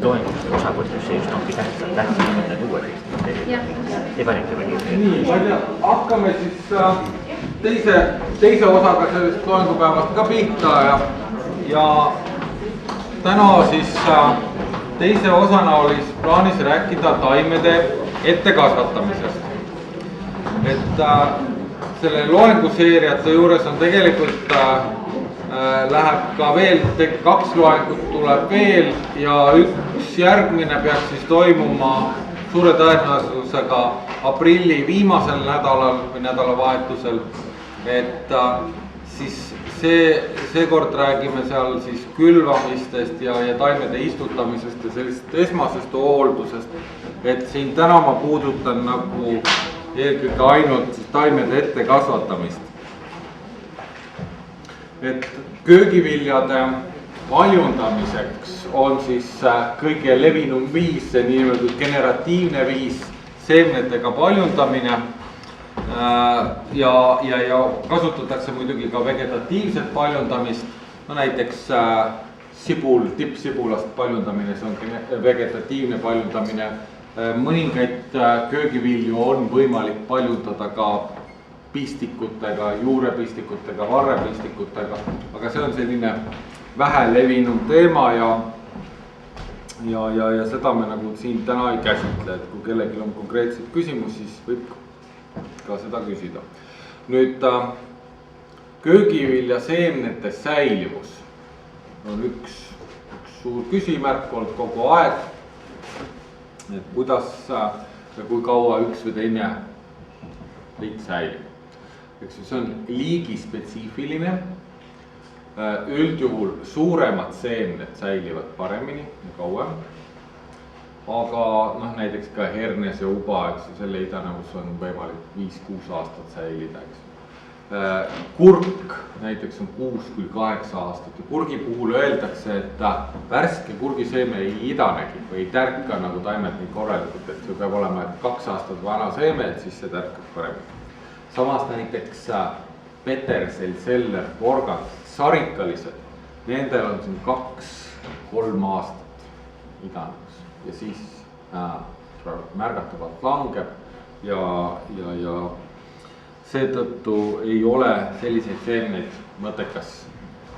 loengute osavõtus see just ongi tähtsam need uued ei panite või? Nii, ma ei tea, hakkame siis teise osaga sellest loengupäevast ka pihta ja täna siis teise osana oli plaanis rääkida taimede ettekasvatamisest. Et selle loenguseeriate juures on tegelikult läheb ka veel, 2 loengut tuleb veel ja üks järgmine peaks siis toimuma suure tõenäosusega aprilli viimasel nädalal või nädalavahetusel. Et siis seekord räägime seal siis külvamistest ja taimede istutamisest ja sellisest esmasest hooldusest. Et siin täna ma puudutan nagu eelkõige ainult siis taimede ettekasvatamist. Et köögiviljade paljundamiseks on siis kõige levinum viis, see niimoodi generatiivne viis, seemnetega paljundamine. Ja kasutatakse muidugi ka vegetatiivset paljundamist. No näiteks tippsibulast paljundamine, see on vegetatiivne paljundamine. Mõningaid köögivilju on võimalik paljundada ka pistikutega, juurepistikutega, varrepistikutega, aga see on selline vähe levinum teema ja seda me nagu siin täna ei käsitle, et kui kellelgi on konkreetseid küsimusi, siis võib ka seda küsida. Nüüd köögivilja seemnete säilivus on üks suur küsimärk olnud kogu aeg, et kuidas ja kui kaua üks või teine liik säilib. See on liigispetsiifiline, üldjuhul suuremad seemned säilivad paremini ja kauem, aga näiteks ka hernes ja uba, selle idanevus on võimalik 5-6 aastat säilida. Kurk näiteks on 6-8 aastat ja kurgi puhul öeldakse, et värske kurgiseeme ei idanegi või ei tärka nagu taimed nii korralikult, et see peab olema 2 aastat vana seeme, et siis see tärkab paremini. Samas näiteks petersell, seller, porgand, sarikalised, nendel on siin 2-3 aastat idanevus ja siis märgatavalt langeb ja seetõttu ei ole selliseid seemneid mõttekas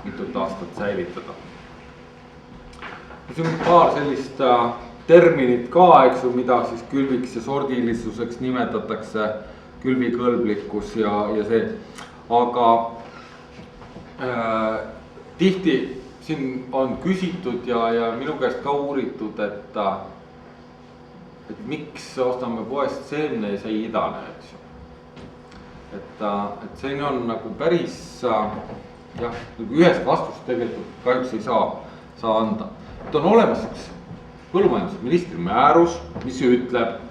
mitut aastat säilitada. See on paar sellist terminit ka, mida siis külviks ja sordilisuseks nimetatakse, külvikõlblikkus ja see, aga tihti siin on küsitud ja minu käest ka uuritud, et miks ostame poest seemne ja see ei idane, eks ju. Et see on nagu päris, ühest vastust tegelikult kahjuks ei saa anda. Et on olemas üks põllumajandusministri määrus, mis ütleb,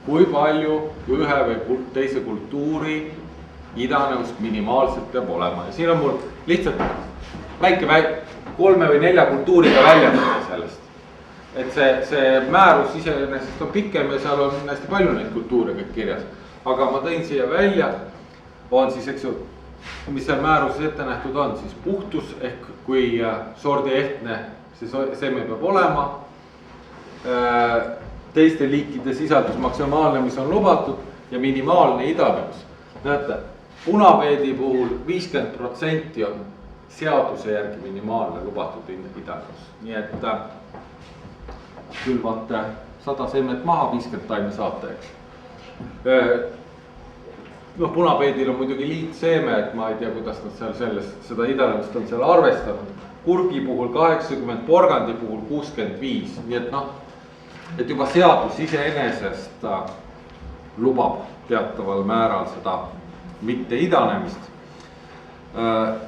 kui palju ühe või teise kultuuri idanevust minimaalselt peab olema. Ja siin on mul lihtsalt väike 3 või 4 kultuuriga väljendada sellest. Et see määrus iseenesest on pikem ja seal on hästi palju neid kultuure kõik kirjas. Aga ma tõin siia välja, on siis, eks ju, mis seal määruses ette nähtud on, siis puhtus ehk kui sordiehtne see seeme peab olema, teiste liikide sisaldus maksimaalne, mis on lubatud ja minimaalne idanevus. Näete, punapeedi puhul 50% on seaduse järgi minimaalne lubatud idanevus. Nii et külvate 100 seemet maha, 50 taime saate, eks. Punapeedil on muidugi liitseeme, et ma ei tea, kuidas nad seal seda idanevust on seal arvestanud. Kurgi puhul 80, porgandi puhul 65, nii et juba seadus iseenesest lubab teataval määral seda mitte idanemist.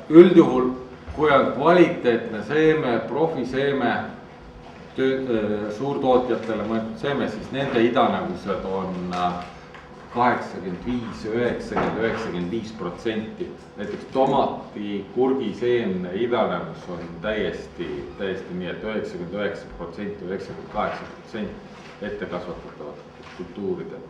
Üldjuhul, kui on kvaliteetne seeme, profiseeme, suurtootjatele mõeldud seeme, siis nende idanevused on 85, 90, 95%. Näiteks tomati, kurgiseemne idanevus on täiesti nii, et 99%, 98% ette kasvatatavat kultuuridel.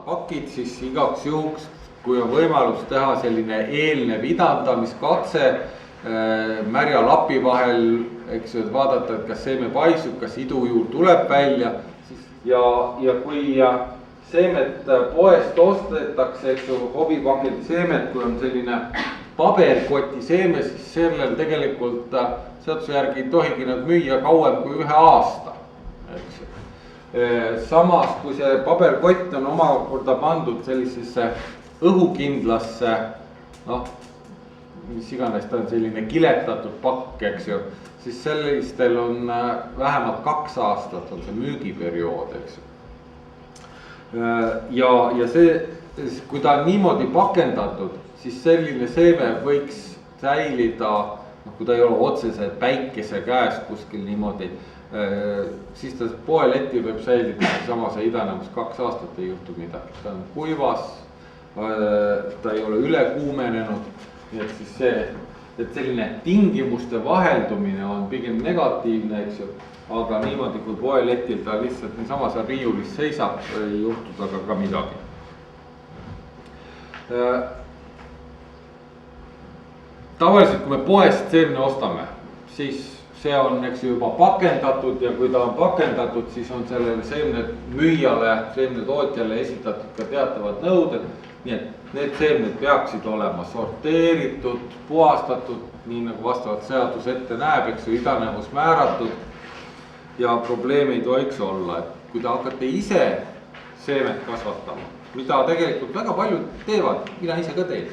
Pakid siis igaks juhuks, kui on võimalus teha selline eelnev idandamiskatse, märja lapi vahel, eks ju, et vaadata, et kas seeme paisub, kas idujuur tuleb välja. Ja kui seemet poest ostetakse, eks ju, hobipakendi seemet, kui on selline paberkoti seeme, siis sellel tegelikult seaduse järgi ei tohigi nad müüa kauem kui 1 aasta, eks ju. Samas, kui see paberkott on omakorda pandud sellisesse õhukindlasse, noh, mis iganes ta on, selline kiletatud pakk, eks ju, siis sellistel on vähemalt 2 aastat on see müügiperiood, eks ju. Ja see, kui ta on niimoodi pakendatud, siis selline seeme võiks säilida, kui ta ei ole otseselt päikese käes kuskil niimoodi, siis ta poeleti võib säilida samas idanemas 2 aastat ei juhtu midagi. Ta on kuivas, ta ei ole üle kuumenenud, nii et siis see, et selline tingimuste vaheldumine on pigem negatiivne, eks ju, aga niimoodi kui poeletil ta lihtsalt niisama seal riiulis seisab, ei juhtu taga ka midagi. Tavaliselt, kui me poest seemne ostame, siis see on, eks ju, juba pakendatud ja kui ta on pakendatud, siis on sellele seemne müüjale, seemne tootjale esitatud ka teatavad nõuded. Nii et need seemned peaksid olema sorteeritud, puhastatud, nii nagu vastavalt seadus ette näeb, eks ju, idanevus määratud. Ja probleemi ei tohiks olla, et kui te hakkate ise seemet kasvatama, mida tegelikult väga paljud teevad, mina ise ka teen.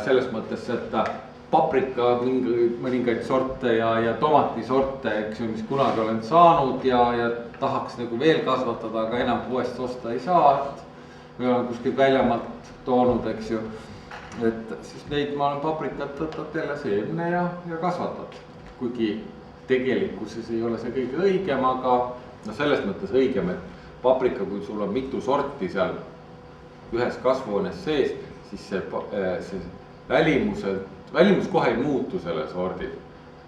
Selles mõttes, et paprika mõningaid sorte ja tomatisorte, eks ju, mis kunagi olen saanud ja tahaks nagu veel kasvatada, aga enam poest osta ei saa. Või olen kuskilt väljamaalt toonud, eks ju, et siis neid ma olen paprikat võtad jälle seemne ja kasvatad. Kuigi tegelikkuses ei ole see kõige õigem, aga no selles mõttes õigem, et paprika, kui sul on mitu sorti seal ühes kasvuhoones sees, siis see välimus kohe ei muutu selle sordil.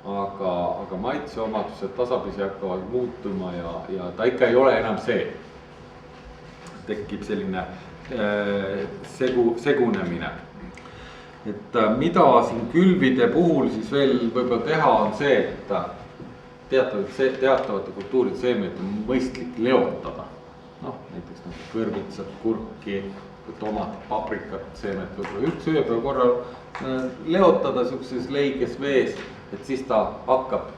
Aga maitseomadused tasapisi hakkavad muutuma ja ta ikka ei ole enam see. Tekib selline segunemine. Et mida siin külvide puhul siis veel võib-olla teha on see, et teatavate kultuuride seemed on mõistlik leotada. Noh, näiteks nagu kõrvitsad, kurki, tomat, paprikat, seemet võib-olla üldse ööpäeva korral leotada siukses leiges vees, et siis ta hakkab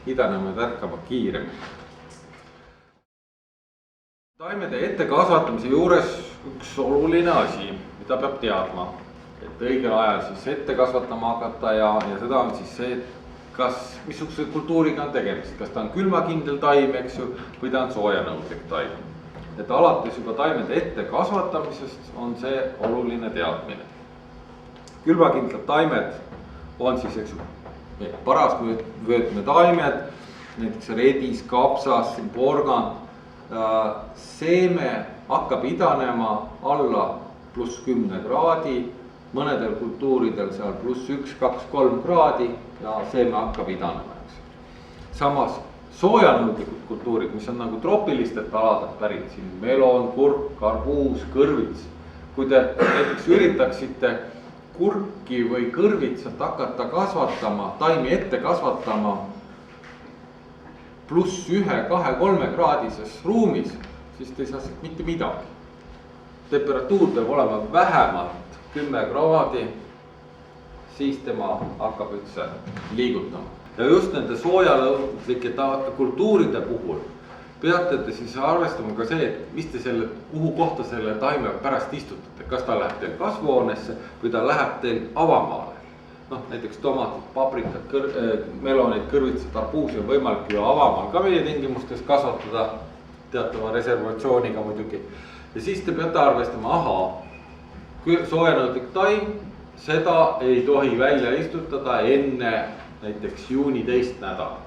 idanema ja tärkama kiiremini. Taimede ettekasvatamise juures üks oluline asi, mida peab teadma, et õigel ajal siis ette kasvatama hakata ja seda on siis see, kas missuguse kultuuriga on tegemist, kas ta on külmakindel taim, eks ju, või ta on soojanõudlik taim. Et alates juba taimede ettekasvatamisest on see oluline teadmine. Külmakindlad taimed on siis, eks ju, parasvöötme taimed, näiteks redis, kapsas, porgand. Seeme hakkab idanema alla +10 kraadi, mõnedel kultuuridel seal +1, 2, 3 kraadi ja seeme hakkab idanema. Samas soojanõudlikud kultuurid, mis on nagu troopilistelt aladelt pärit, siin melon, kurk, arbuus, kõrvits. Kui te näiteks üritaksite kurki või kõrvitsat hakata kasvatama, taimi ette kasvatama +1, 2, 3 kraadises ruumis, siis te ei saa siit mitte midagi. Temperatuur peab olema vähemalt 10 kraadi, siis tema hakkab üldse liigutama. Ja just nende soojanõudlike kultuuride puhul peate te siis arvestama ka see, et mis te selle, kuhu kohta selle taime pärast istutate. Kas ta läheb teil kasvuhoonesse või ta läheb teil avamaale. Noh, näiteks tomatid, paprikat, melonid, kõrvitsad, arbuusi on võimalik ju avamaal ka meie tingimustes kasvatada teatava reservatsiooniga muidugi. Ja siis te peate arvestama, soojanõudlik taim, seda ei tohi välja istutada enne näiteks juuni 2. nädalat.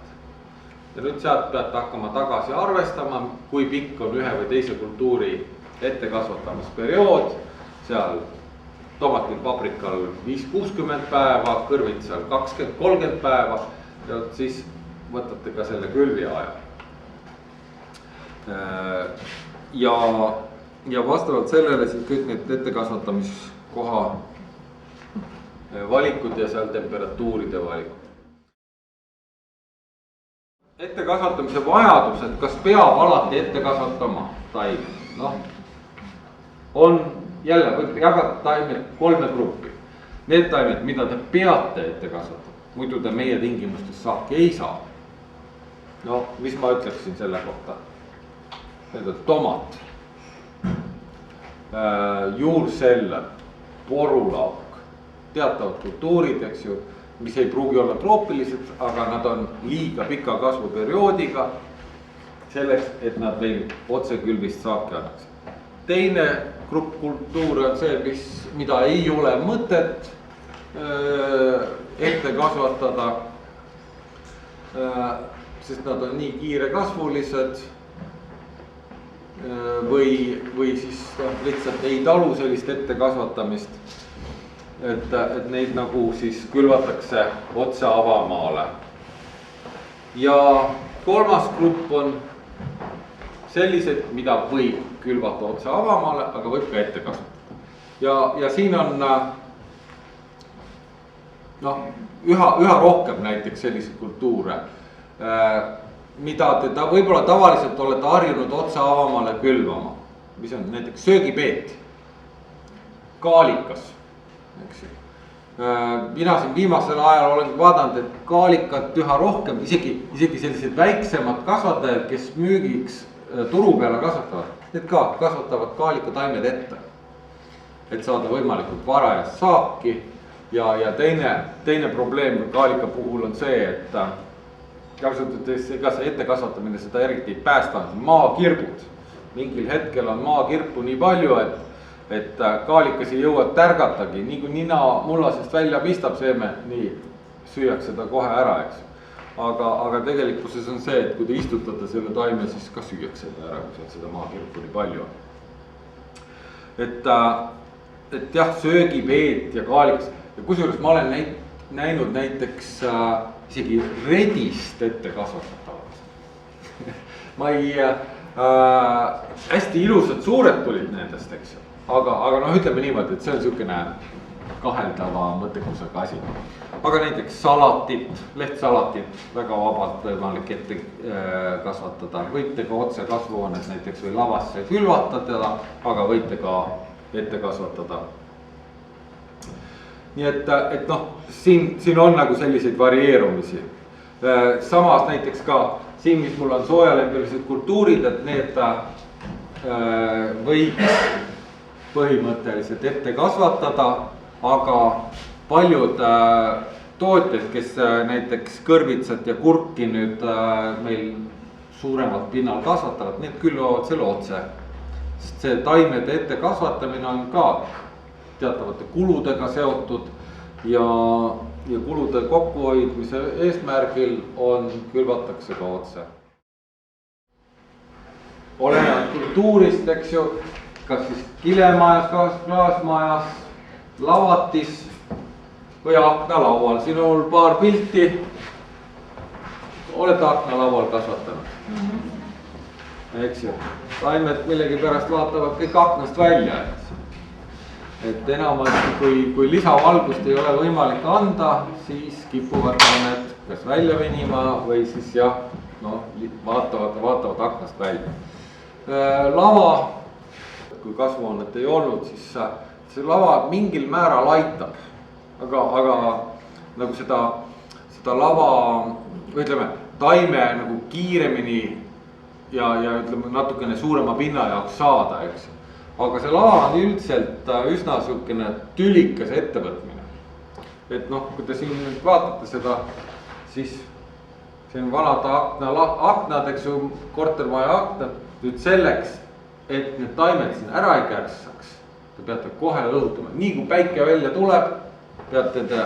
Ja nüüd sealt peate hakkama tagasi arvestama, kui pikk on ühe või teise kultuuri ettekasvatamisperiood, seal tomatil, paprikal 5-60 päeva, kõrvitsal 20-30 päeva ja siis võtate ka selle külvi aja. Ja vastavalt sellele siis kõik need ettekasvatamiskoha valikud ja seal temperatuuride valikud. Ette kasvatamise vajadused, kas peab alati ette kasvatama taimi? Noh, on jälle, võite jagada taimed 3 gruppi. Need taimed, mida te peate ette kasvatama, muidu te meie tingimustes saaki ei saa. No, mis ma ütleksin selle kohta? Need on tomat, juurseller, porulauk, teatavad kultuurid, eks ju, mis ei pruugi olla troopilised, aga nad on liiga pika kasvuperioodiga selleks, et nad meil otsekülvist saaki annaks. Teine grupp kultuure on see, mida ei ole mõtet ette kasvatada, sest nad on nii kiirekasvulised või siis lihtsalt ei talu sellist ette kasvatamist. Et neid nagu siis külvatakse otse avamaale. Ja 3. grupp on sellised, mida võib külvata otse avamaale, aga võib ka ette kasvatada. Ja siin on üha rohkem näiteks selliseid kultuure, mida te võib-olla tavaliselt olete harjunud otse avamaale külvama, mis on näiteks söögipeet, kaalikas. Mina siin viimasel ajal olen vaadanud, et kaalikat üha rohkem, isegi sellised väiksemad kasvatajad, kes müügiks turu peale kasvatavad, need ka kasvatavad kaalikataimed ette, et saada võimalikult varajast saaki. Ja teine probleem kaalika puhul on see, et ega see ette kasvatamine seda eriti ei päästa, maakirbud. Mingil hetkel on maakirpu nii palju, et kaalikas ei jõua tärgatagi, nii kui nina mullasest välja pistab seeme, nii süüakse ta kohe ära, eks. Aga tegelikkuses on see, et kui te istutate selle taime, siis ka süüakse ta ära, kui seal seda maakirpu nii palju on. Et jah, söögipeet ja kaalikas, ja kusjuures ma olen näinud näiteks isegi redist ette kasvatatavat. Ma ei, hästi ilusad suured tulid nendest, eks ju. Aga noh, ütleme niimoodi, et see on niisugune kaheldava mõttekusega asi. Aga näiteks salatit, lehtsalatit väga vabalt võimalik ette kasvatada. Võite ka otse kasvuhoones näiteks või lavasse külvatada, aga võite ka ette kasvatada. Nii et noh, siin on nagu selliseid varieerumisi. Samas näiteks ka siin, mis mul on soojalembelised kultuurid, et need võiks põhimõtteliselt ette kasvatada, aga paljud tootjad, kes näiteks kõrvitsat ja kurki nüüd meil suuremalt pinnal kasvatavad, need külvavad selle otse. Sest see taimede ette kasvatamine on ka teatavate kuludega seotud ja kulude kokkuhoidmise eesmärgil külvatakse ka otse. Olenevalt kultuurist, eks ju, kas siis kilemajas, klaasmajas, lavatis või aknalaual. Siin on paar pilti. Olete aknalaual kasvatanud? Eks ju, taimed millegi pärast vaatavad kõik aknast välja. Et enamasti, kui lisavalgust ei ole võimalik anda, siis kipuvad taimed kas välja venima või siis jah, vaatavad aknast välja. Lava, kui kasvuhoonet ei olnud, siis see lava mingil määral aitab, aga nagu seda lava, ütleme, taime nagu kiiremini ja ütleme natukene suurema pinna jaoks saada, eks. Aga see lava on üldiselt üsna niisugune tülikas ettevõtmine. Et noh, kui te siin nüüd vaatate seda, siis see on vanad aknad, eks ju, kortermaja aknad. Nüüd selleks, et need taimed siin ära ei kärssaks, te peate kohe õhutama. Nii kui päike välja tuleb, peate te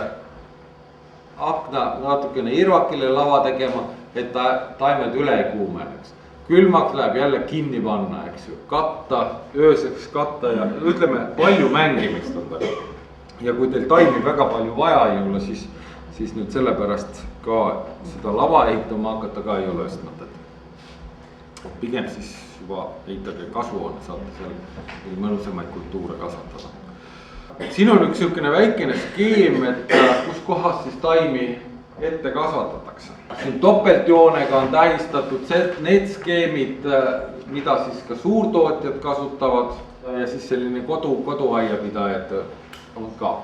akna natukene irvakile lava tegema, et taimed üle ei kuumeneks. Külmaks läheb jälle kinni panna, eks ju, katta, ööseks katta ja ütleme, palju mängimist on ta. Ja kui teil taimi väga palju vaja ei ole, siis nüüd sellepärast ka seda lava ehitama hakata ka ei ole just mõtet. Pigem siis juba ehitage kasvuhoone, saate seal mõnusamaid kultuure kasvatada. siin on üks niisugune väikene skeem, et kus kohas siis taimi ette kasvatatakse. Siin topeltjoonega on tähistatud need skeemid, mida siis ka suurtootjad kasutavad ja siis selline koduaiapidajad on ka.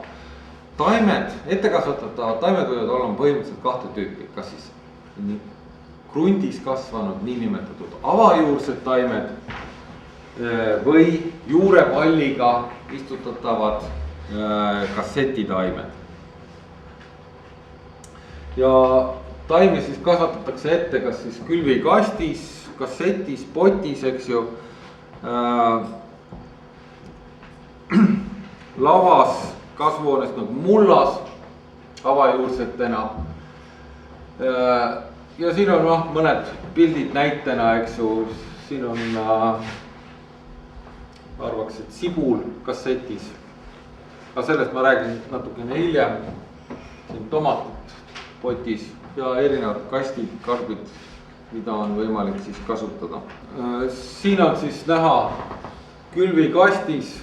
Taimed, ettekasvatatavad taimed võivad olla põhimõtteliselt kahte tüüpi, kas siis krundis kasvanud niinimetatud avajuursed taimed või juurepalliga istutatavad kassetitaimed. Ja taimi siis kasvatatakse ette kas siis külvikastis, kassetis, potis, eks ju, lavas, kasvuhoones nagu mullas avajuursetena. Ja siin on mõned pildid näitena, eks ju, siin on arvaks, et sibul kassetis. Aga sellest ma räägin natukene hiljem. Siin tomatid potis ja erinevad kastid, karbid, mida on võimalik siis kasutada. Siin on siis näha külvikastis,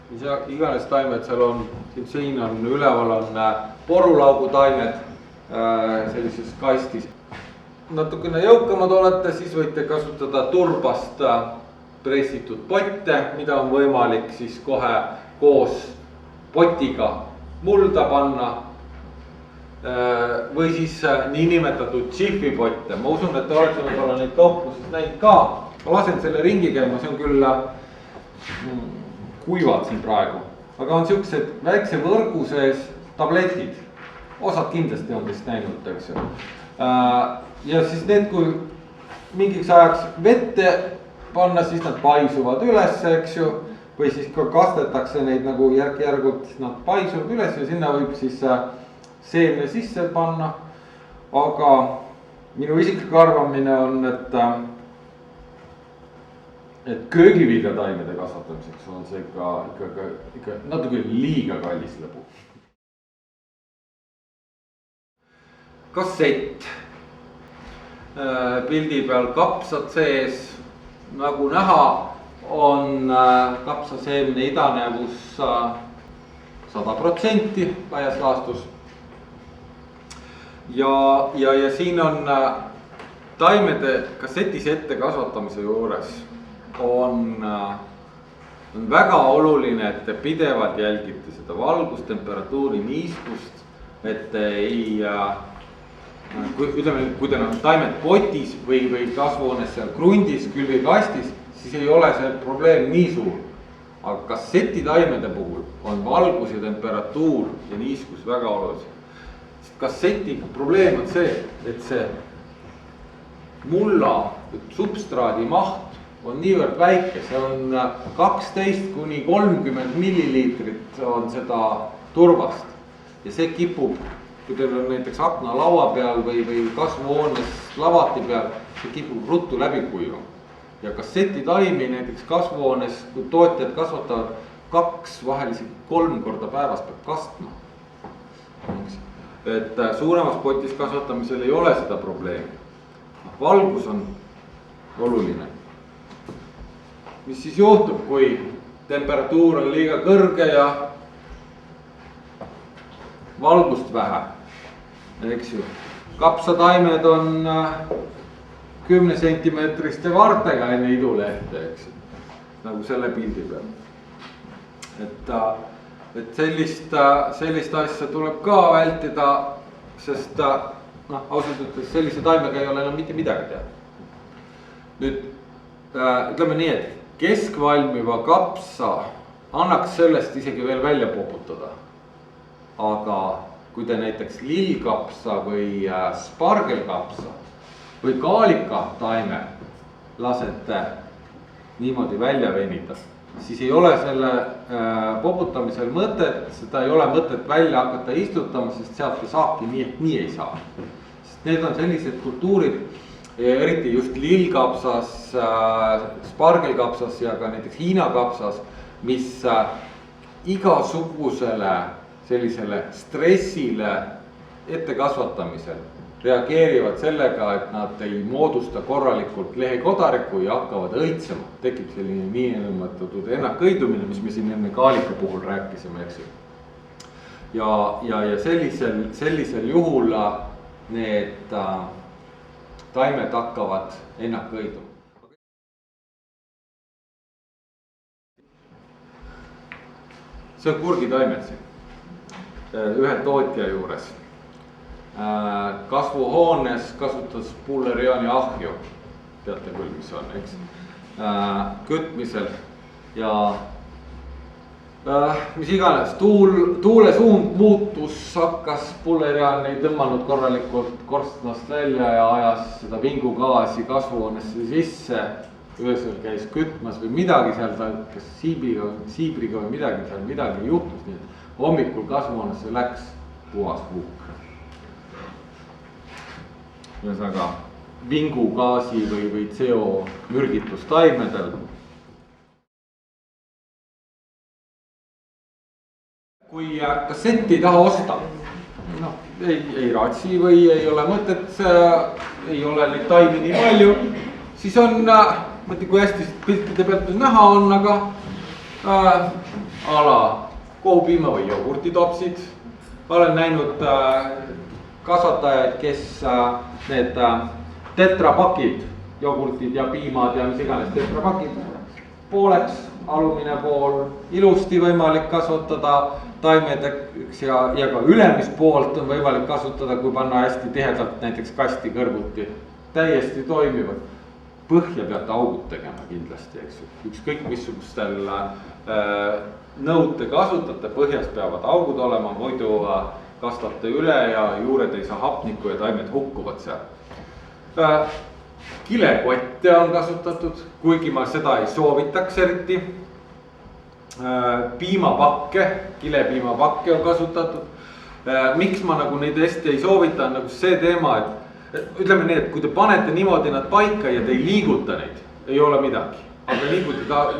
mis iganes taimed seal on, siin on üleval on porulaugu taimed sellises kastis. Natukene jõukamad olete, siis võite kasutada turbast pressitud potte, mida on võimalik siis kohe koos potiga mulda panna. Või siis niinimetatud džifipotte. Ma usun, et te olete võib-olla neid kaupluses näinud ka. Ma lasen selle ringi käima, see on küll kuivad siin praegu. Aga on siuksed väikse võrgu sees tabletid. Osad kindlasti on teist näinud, eks ju. Ja siis need, kui mingiks ajaks vette panna, siis nad paisuvad üles, eks ju. Või siis ka kastetakse neid nagu järk-järgult, nad paisuvad üles ja sinna võib siis seemne sisse panna, aga minu isiklik arvamine on, et köögiviljataimede kasvatamiseks on see ikka natuke liiga kallis lõbu. Kassett. Pildi peal kapsad sees, nagu näha, on kapsaseemne idanevus 100% laias laastus. Ja siin on taimede kassetis ette kasvatamise juures on väga oluline, et te pidevalt jälgite seda valgustemperatuuri niiskust, et ei, ütleme, kui teil on taimed potis või kasvuhoones seal krundis, külvikastis, siis ei ole see probleem nii suur. Aga kassetitaimede puhul on valgus ja temperatuur ja niiskus väga olulised. Kasseti probleem on see, et see mulla substraadi maht on niivõrd väike, see on 12 kuni 30 milliliitrit on seda turvast. Ja see kipub, kui teil on näiteks aknalaua peal või kasvuhoones lavati peal, see kipub ruttu läbi kuivama. Ja kassetitaimi näiteks kasvuhoones, kui tootjad kasvatavad 2, vahel isegi 3 korda päevas peab kastma. Et suuremas potis kasvatamisel ei ole seda probleemi. Valgus on oluline. Mis siis juhtub, kui temperatuur on liiga kõrge ja valgust vähe? Eks ju, kapsataimed on 10 sentimeetriste vartega enne idulehte, eks ju, nagu selle pildi peal. Et sellist asja tuleb ka vältida, sest ausalt ütles sellise taimega ei ole enam mitte midagi teha. Nüüd ütleme nii, et keskvalmiva kapsa annaks sellest isegi veel välja poputada. Aga kui te näiteks lillkapsa või spargelkapsa või kaalika taime lasete niimoodi välja venida, siis ei ole selle poputamisel mõtet, seda ei ole mõtet välja hakata istutama, sest sealt saabki nii ei saa. Sest need on sellised kultuurid, eriti just lillkapsas, spargelkapsas ja ka näiteks Hiina kapsas, mis igasugusele sellisele stressile ettekasvatamisel reageerivad sellega, et nad ei moodusta korralikult lehekodarikku ja hakkavad õitsema. Tekib selline niinimetatud ennakõidumine, mis me siin enne kaalika puhul rääkisime, eks ju. Ja sellisel juhul need taimed hakkavad ennakõiduma. See on kurgitaimed siin, ühe tootja juures. Kasvuhoones kasutas Bulleriani ahju, teate küll, mis on, eks, kütmisel ja mis iganes, tuule suund muutus, hakkas Bullerian ei tõmmanud korralikult korstnast välja ja ajas seda vingugaasi kasvuhoonesse sisse. Ühesel käis kütmas või midagi seal, kas siibriga või midagi juhtus, nii et hommikul kasvuhoonesse läks puhas huuk. Ühesõnaga vingugaasi või CO mürgitus taimedel. Kui kassetti ei taha osta, ei raatsi või ei ole mõtet, ei ole neid taimi nii palju, siis on, mõtle kui hästi piltide pealt näha on, aga ala kohupiima või jogurtitopsid. Olen näinud kasvatajaid, kes need tetrapakid, jogurtid ja piimad ja mis iganes tetrapakid pooleks, alumine pool ilusti võimalik kasvatada taimedeks ja ka ülemist poolt on võimalik kasutada, kui panna hästi tihedalt näiteks kasti kõrvuti, täiesti toimivad. Põhja peate augud tegema kindlasti, eks ju. Ükskõik missugustel nõud te kasutate, põhjas peavad augud olema, muidu kasvate üle ja juured ei saa hapnikku ja taimed hukkuvad seal. Kilekotte on kasutatud, kuigi ma seda ei soovitaks eriti. Piimapakke, kilepiimapakke on kasutatud. Miks ma nagu neid hästi ei soovita, on nagu see teema, et ütleme nii, et kui te panete niimoodi nad paika ja te ei liiguta neid, ei ole midagi. Aga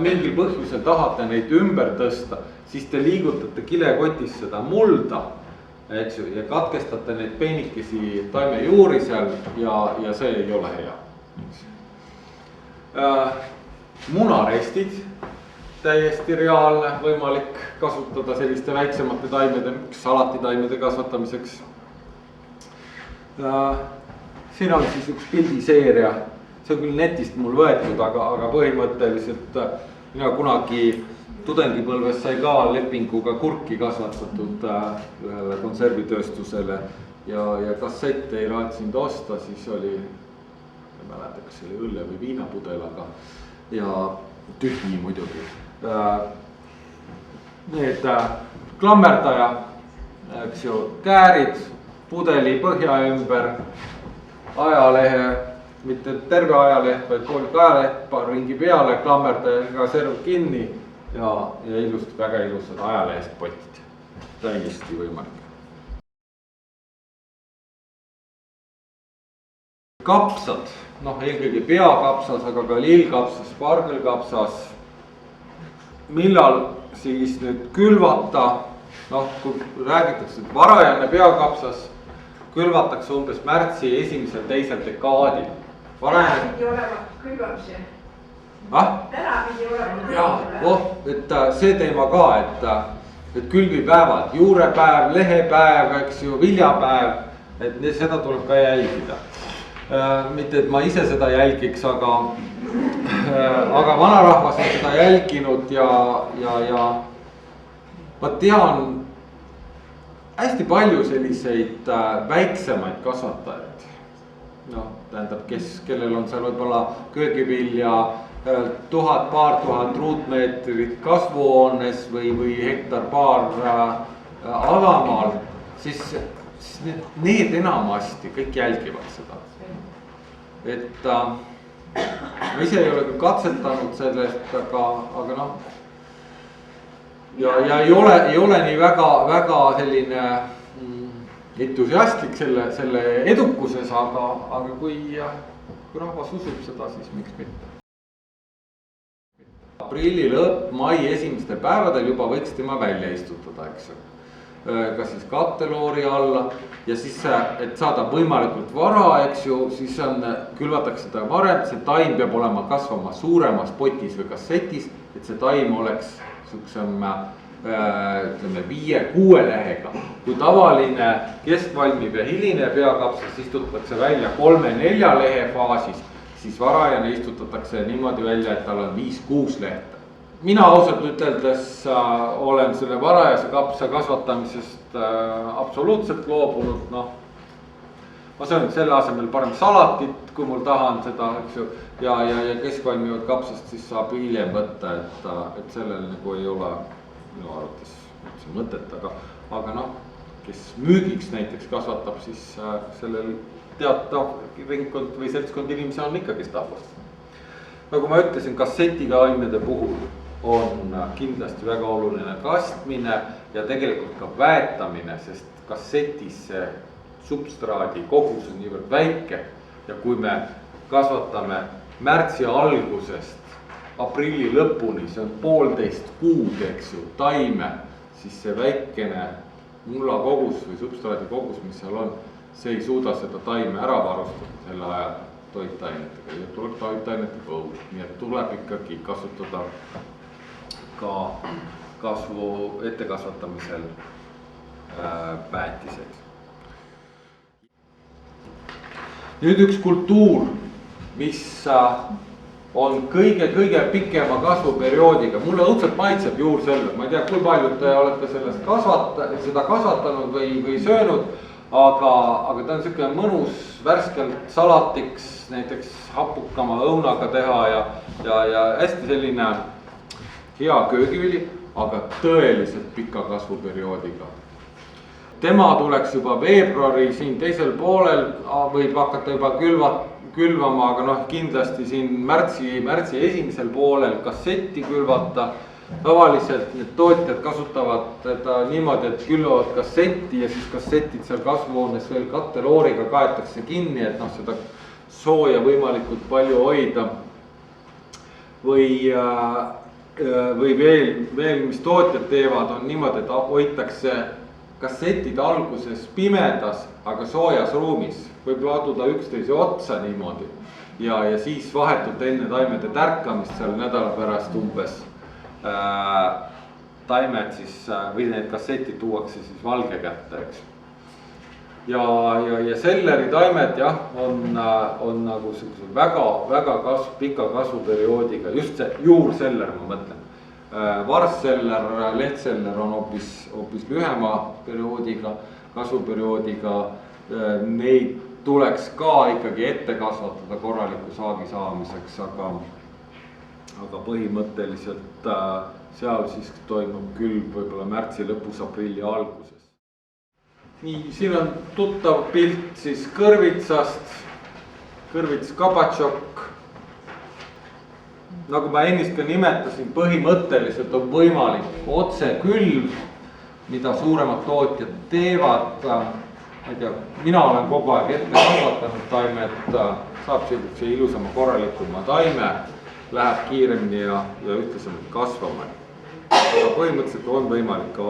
mingil põhjusel tahate neid ümber tõsta, siis te liigutate kilekotis seda mulda, eks ju, ja katkestate neid peenikesi taime juuri seal ja see ei ole hea. Munarestid, täiesti reaalne, võimalik kasutada selliste väiksemate taimede, salatitaimede kasvatamiseks. Siin on siis üks pildiseeria, see on küll netist mul võetud, aga põhimõtteliselt mina kunagi tudengipõlves sai ka lepinguga kurki kasvatatud ühele konservitööstusele ja kassette ei raatsinud osta, siis oli, ei mäleta, kas see oli õlle või viinapudel, aga ja tühi muidugi. Need klammerdaja, eks ju, käärid, pudeli põhja ümber, ajalehe, mitte terve ajaleht, vaid poolik ajaleht, paar ringi peale, klammerdajaga serv kinni ja ilust, väga ilusad ajalehest potid. Täiesti võimalik. Kapsad, eelkõige peakapsas, aga ka lillkapsas, spargelkapsas. Millal siis nüüd külvata, kui räägitakse, et varajane peakapsas külvatakse umbes märtsi esimesel-teisel dekaadil. Täna pidi olema külvamisi. Täna pidi olema külvamisi. Et see teema ka, et külvipäevad, juurepäev, lehepäev, eks ju, viljapäev, et seda tuleb ka jälgida. Mitte, et ma ise seda jälgiks, aga vanarahvas on seda jälginud ja ma tean hästi palju selliseid väiksemaid kasvatajaid. Tähendab, kellel on seal võib-olla köögivilja 1000–2000 ruutmeetrit kasvuhoones või hektar-paar alamaal, siis need enamasti kõik jälgivad seda. Et ma ise ei ole küll katsetanud sellest, aga ja ei ole nii väga selline entusiastlik selle edukuses, aga kui rahvas usub seda, siis miks mitte. Aprilli lõpp, mai esimestel päevadel juba võiks tema välja istutada, eks ju. kas siis katteloori alla ja siis, et saada võimalikult vara, eks ju, siis külvatakse seda varem, see taim peab olema kasvama suuremas potis või kassetis, et see taim oleks niisugusem, ütleme 5-6 lehega. Kui tavaline keskvalmiv ja hiline peakapsas istutatakse välja 3-4 lehe faasis, siis varajane istutatakse niimoodi välja, et tal on 5-6 lehte. Mina ausalt üteldes olen selle varajase kapsa kasvatamisest absoluutselt loobunud, noh. Ma söön selle asemel parem salatit, kui mul tahan seda, eks ju, ja keskvalmivad kapsast siis saab hiljem võtta, et sellel nagu ei ole minu arvates üldse mõtet, aga noh, kes müügiks näiteks kasvatab, siis sellel teatav ringkond või seltskond inimesi on ikkagi tahvast. Nagu ma ütlesin, kassetiga aimede puhul on kindlasti väga oluline kastmine ja tegelikult ka väetamine, sest kassetis see substraadi kogus on niivõrd väike ja kui me kasvatame märtsi algusest aprilli lõpuni, see on 1,5 kuud, eks ju, taime, siis see väikene mulla kogus või substraadi kogus, mis seal on, see ei suuda seda taime ära varustada selle ajal toitainetega ja tuleb toitainete põud, nii et tuleb ikkagi kasutada ka kasvu ettekasvatamisel päätised. Nüüd üks kultuur, mis on kõige pikema kasvuperioodiga. Mulle õudselt maitseb juurselder, ma ei tea, kui paljud te olete seda kasvatanud või söönud, aga ta on niisugune mõnus värskelt salatiks, näiteks hapukama õunaga teha ja hästi selline hea köögivili, aga tõeliselt pika kasvuperioodiga. Tema tuleks juba veebruari siin teisel poolel, võib hakata juba külvama, aga noh, kindlasti siin märtsi esimesel poolel kassetti külvata. Tavaliselt need tootjad kasutavad teda niimoodi, et külvavad kassetti ja siis kassetid seal kasvuhoones veel kattelooriga kaetakse kinni, et noh, seda sooja võimalikult palju hoida. Või veel, mis tootjad teevad, on niimoodi, et hoitakse kassetid alguses pimedas, aga soojas ruumis. Võib laduda üksteise otsa niimoodi ja siis vahetult enne taimede tärkamist seal nädala pärast umbes taimed siis või need kassetid tuuakse siis valge kätte, eks. Ja selleri taimed jah, on nagu väga pika kasvuperioodiga, just see juurseller ma mõtlen. Varsseller, lehtseller on hoopis lühema perioodiga, kasvuperioodiga. Neid tuleks ka ikkagi ette kasvatada korraliku saagi saamiseks, aga põhimõtteliselt seal siis toimub külv võib-olla märtsi lõpus, aprilli alguses. Nii, siin on tuttav pilt siis kõrvitsast, kõrvits kabatšokk. Nagu ma ennist ka nimetasin, põhimõtteliselt on võimalik otse külv, mida suuremad tootjad teevad. Ma ei tea, mina olen kogu aeg ette kasvatanud taimed, saab sellise ilusama korralikuma taime, läheb kiiremini ja ütlesemalt kasvama. Aga põhimõtteliselt on võimalik ka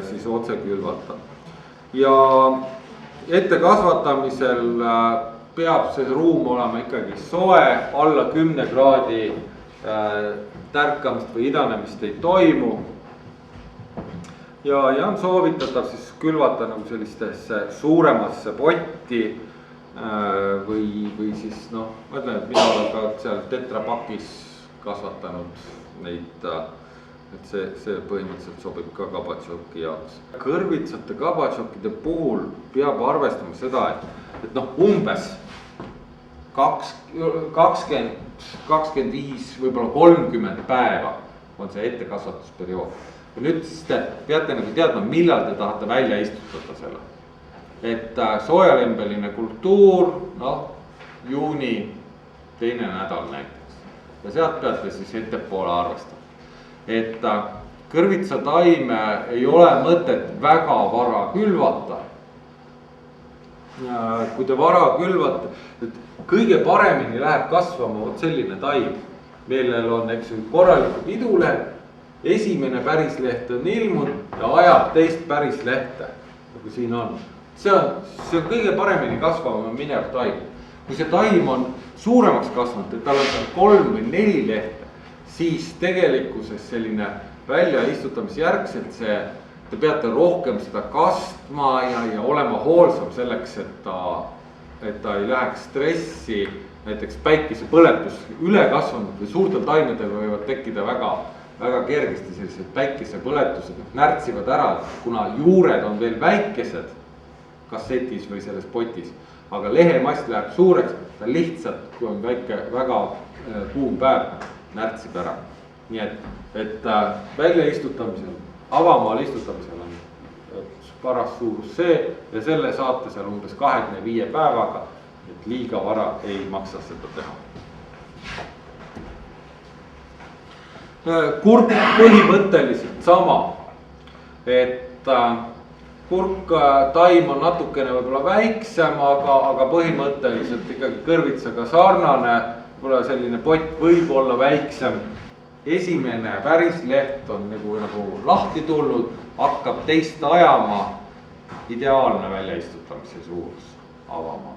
siis otse külvata. Ja ettekasvatamisel peab see ruum olema ikkagi soe, alla 10 kraadi tärkamist või idanemist ei toimu. Ja on soovitatav siis külvata nagu sellistesse suuremasse potti või siis noh, ma ütlen, et mina olen ka seal tetrapakis kasvatanud neid, et see põhimõtteliselt sobib ka kabatšoki jaoks. Kõrvitsate kabatšokide puhul peab arvestama seda, et noh, umbes 20, 25, võib-olla 30 päeva on see ettekasvatusperiood. Ja nüüd siis te peate nagu teadma, millal te tahate välja istutada selle. Et soojalembeline kultuur, noh, juuni teine nädal näiteks. Ja sealt peate siis ettepoole arvestama. Et kõrvitsataime ei ole mõtet väga vara külvata. Kui te vara külvate, et kõige paremini läheb kasvama selline taim, millel on, eks ju, korralikud idulehed esimene päris leht on ilmunud ja ajab teist päris lehte, nagu siin on. See on kõige paremini kasvama minev taim. Kui see taim on suuremaks kasvanud, et tal on 3 või 4 lehte, siis tegelikkuses selline väljaistutamisjärgselt te peate rohkem seda kastma ja olema hoolsam selleks, et ta ei läheks stressi, näiteks päikesepõletus ülekasvanud või suurtel taimedel võivad tekkida väga kergesti sellised päikesepõletused, närtsivad ära, kuna juured on veel väikesed kassetis või selles potis, aga lehemass läheb suureks, ta lihtsalt, kui on väike, väga kuum päev, närtsib ära. Nii et väljaistutamisel, avamaal istutamisel on paras suurus see ja selle saate seal umbes 25 päevaga, et liiga vara ei maksa seda teha. Kurk põhimõtteliselt sama, et kurktaim on natukene võib-olla väiksem, aga põhimõtteliselt ikkagi kõrvitsaga sarnane, võib-olla selline pott võib olla väiksem. Esimene päris leht on nagu lahti tulnud, hakkab teist ajama, ideaalne väljaistutamise suurus avama.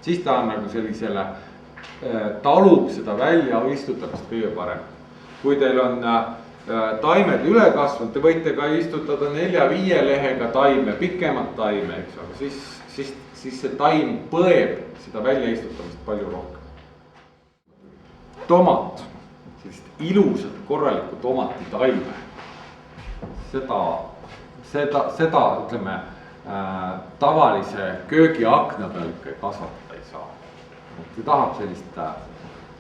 Siis ta on nagu sellisele, talub seda väljaistutamist kõige parem. Kui teil on taimed üle kasvanud, te võite ka istutada 4-5 lehega taime, pikemat taime, eks, aga siis see taim põeb seda väljaistutamist palju rohkem. Tomat, sellist ilusat korralikku tomati taime, seda ütleme, tavalise köögiakna peal ikka kasvatada ei saa. Kui tahab sellist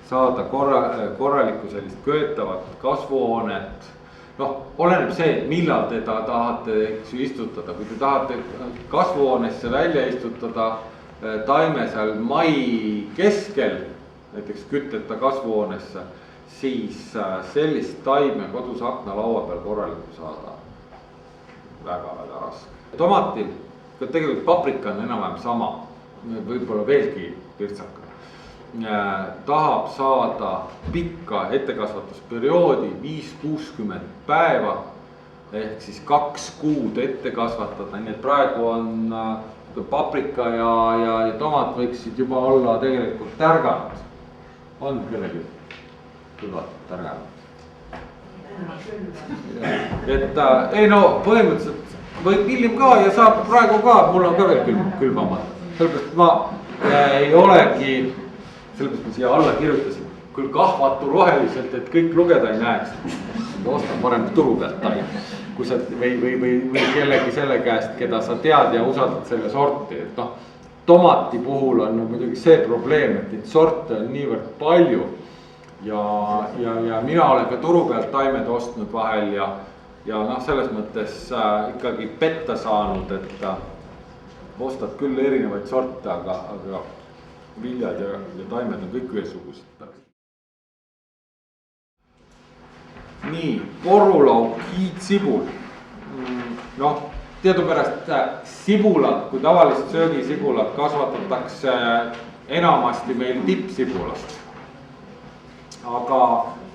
saada korralikku sellist köetavat kasvuhoonet, oleneb see, millal te tahate istutada. Kui te tahate kasvuhoonesse välja istutada taime seal mai keskel, näiteks kütteta kasvuhoonesse, siis sellist taime kodus aknalaua peal korralikku saada väga raske. Tomatil, tegelikult paprika on enam-vähem sama, võib-olla veelgi pirtsakam. Tahab saada pikka ettekasvatusperioodi 5-60 päeva ehk siis 2 kuud ette kasvatada, nii et praegu on paprika ja tomat võiksid juba olla tegelikult tärganud. On kellegi kõlvad tärganud? Et põhimõtteliselt võib hiljem ka ja saab praegu ka, mul on ka veel külvamad. Sellepärast ma ei olegi, sellepärast ma siia alla kirjutasin, küll kahvatu roheliselt, et kõik lugeda ei näeks. Ostan parem turu pealt taim, kui sa või kellegi selle käest, keda sa tead ja usaldad selle sorti. Et tomati puhul on muidugi see probleem, et neid sorte on niivõrd palju ja mina olen ka turu pealt taimed ostnud vahel ja selles mõttes ikkagi petta saanud, et ostad küll erinevaid sorte, aga viljad ja taimed on kõik ühesugused. Nii, porulauk, hiidsibul. Teadupärast sibulad, kui tavaliselt söögisibulad kasvatatakse enamasti meil tippsibulast. Aga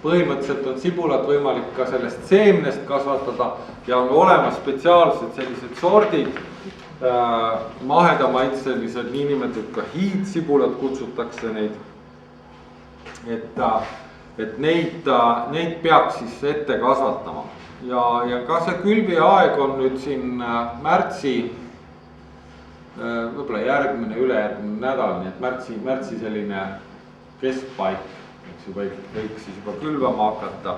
põhimõtteliselt on sibulat võimalik ka sellest seemnest kasvatada ja on olemas spetsiaalsed sellised sordid, mahedamaitselised, niinimetatud ka hiidsibulad kutsutakse neid. Et neid peaks siis ette kasvatama ja ka see külviaeg on nüüd siin märtsi, võib-olla järgmine, ülejärgmine nädal, nii et märtsi selline keskpaik. Võiks siis juba külvama hakata.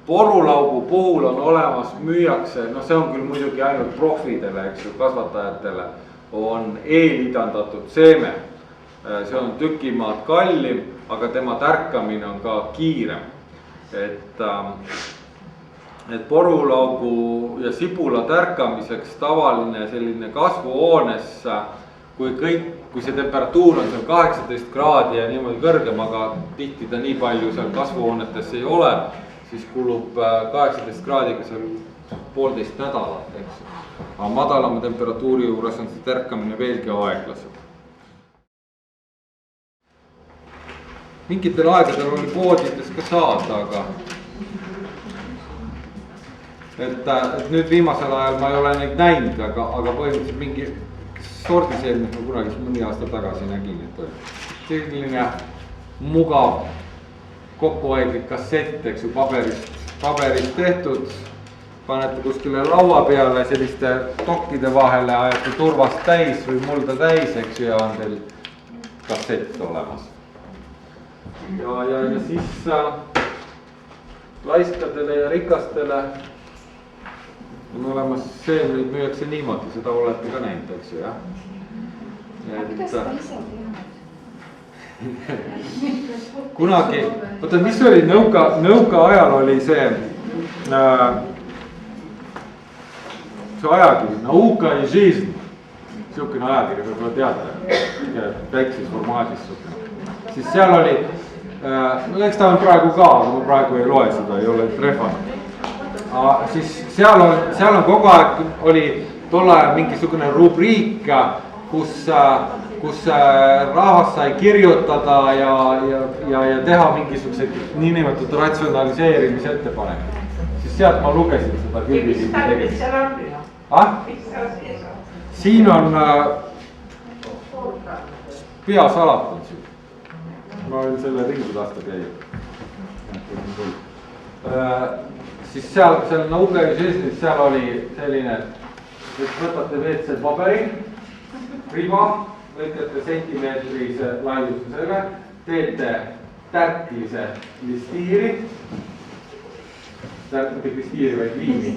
Porulaugu puhul on olemas, müüakse, see on küll muidugi ainult profidele, eks ju, kasvatajatele, on eelidandatud seeme. See on tükimaad kallim, aga tema tärkamine on ka kiirem. Et porulaugu ja sibula tärkamiseks tavaline selline kasvuhoones, kui see temperatuur on seal 18 kraadi ja niimoodi kõrgem, aga tihti ta nii palju seal kasvuhoonetes ei ole, siis kulub 18 kraadiga seal 1,5 nädalat, eks. Aga madalama temperatuuri juures on see tärkamine veelgi aeglasem. Mingitel aegadel oli poodides ka saada, aga et nüüd viimasel ajal ma ei ole neid näinud, aga põhimõtteliselt mingi sordiseemnet ma kunagi mõni aasta tagasi nägin, et selline mugav kokkuhoidlik kassett, eks ju, paberist tehtud. Panete kuskile laua peale selliste dokkide vahele, ajate turvast täis või mulda täis, eks ju, ja on teil kassett olemas. Ja siis laiskadele ja rikastele on olemas seemneid müüakse niimoodi, seda olete ka näinud, eks ju, jah? Kuidas seda ise teha? Kunagi, oota, mis oli nõuka ajal oli see ajakiri, Nauka ja Жизнь, siukene ajakiri, võib-olla teate, väikses formaadis. Siis seal oli, eks ta on praegu ka, aga ma praegu ei loe seda, ei ole trehvanud. Siis seal on kogu aeg, oli tol ajal mingisugune rubriik, kus rahvas sai kirjutada ja teha mingisuguseid niinimetatud ratsionaliseerimise ettepanekuid. Siis sealt ma lugesin seda küll. Mis tarvis seal on? Mis seal sees on? Siin on peasalat on siin. Ma võin selle ringi lasta käia. Siis seal Nauka ja Жизнь, seal oli selline, et võtate WC paberi, riba, lõikate sentimeetrise laiustusele, teete tärklise listiiri, mitte listiiri, vaid liimi.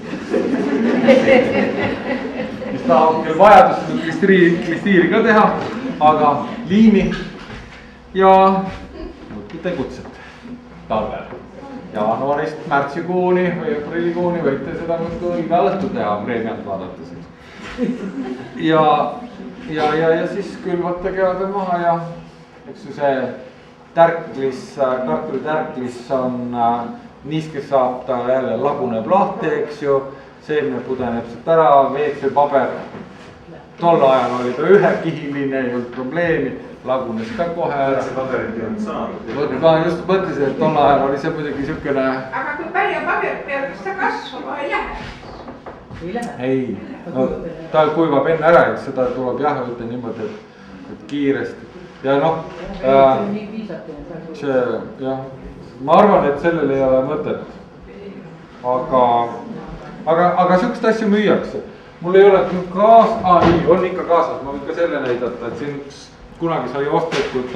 Mis tahab küll vajadust listiiri ka teha, aga liimi ja tegutsete talvel. Jaanuarist märtsikuuni või aprillikuuni võite seda iga õhtu teha preemiat vaadates. Ja siis külvate kevadel maha ja eks ju see kartulitärklis on niiskes saab ta jälle laguneb lahti, eks ju, seemne pudeneb sealt ära, WC paber. Tol ajal oli ta ühekihiline, ei olnud probleemi, lagunes ka kohe ära. See paberit ei olnud saanud. Ma just mõtlesin, et tol ajal oli see muidugi siukene. Aga kui palju paberit peab, kas ta kasvama ei lähe? Ei, no ta kuivab enne ära, et seda tuleb jah öelda niimoodi, et kiiresti. Ja noh, see jah, ma arvan, et sellel ei ole mõtet. Aga siukest asju müüakse. Mul ei ole nii, on ikka kaasas, ma võin ka selle näidata, et siin kunagi sai ostetud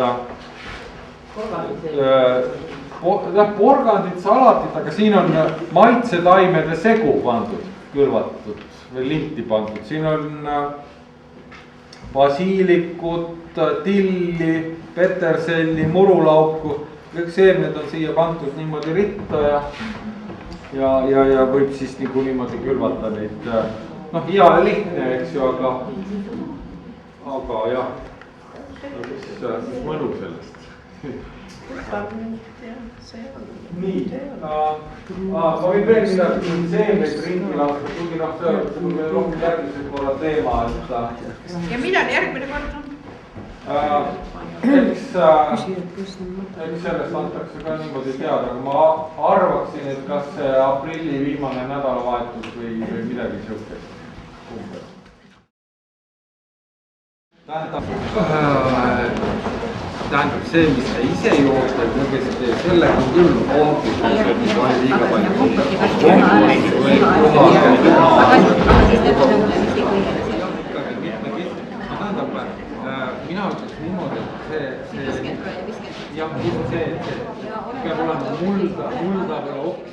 porgandit, salatit, aga siin on maitsetaimede segu pandud, külvatud või linti pandud. Siin on basiilikut, tilli, peterselli, murulauku. Kõik seemned on siia pandud niimoodi ritta ja võib siis niimoodi külvata neid. Noh, hea ja lihtne, eks ju, aga jah, mis mõnu sellest. Nii, ma võin veel midagi seemneid ringi lasta, kuigi noh, see on meil rohkem järgmise korra teema, et... Ja millal järgmine kord on? Eks sellest antakse ka niimoodi teada, aga ma arvaksin, et kas see aprilli viimane nädalavahetus või midagi siukest. Tähendab see, mis te ise joote, mõgesite sellega on küll kompis, mis oli liiga palju. Tähendab, mina ütleks niimoodi, et see peab olema mulda või oks.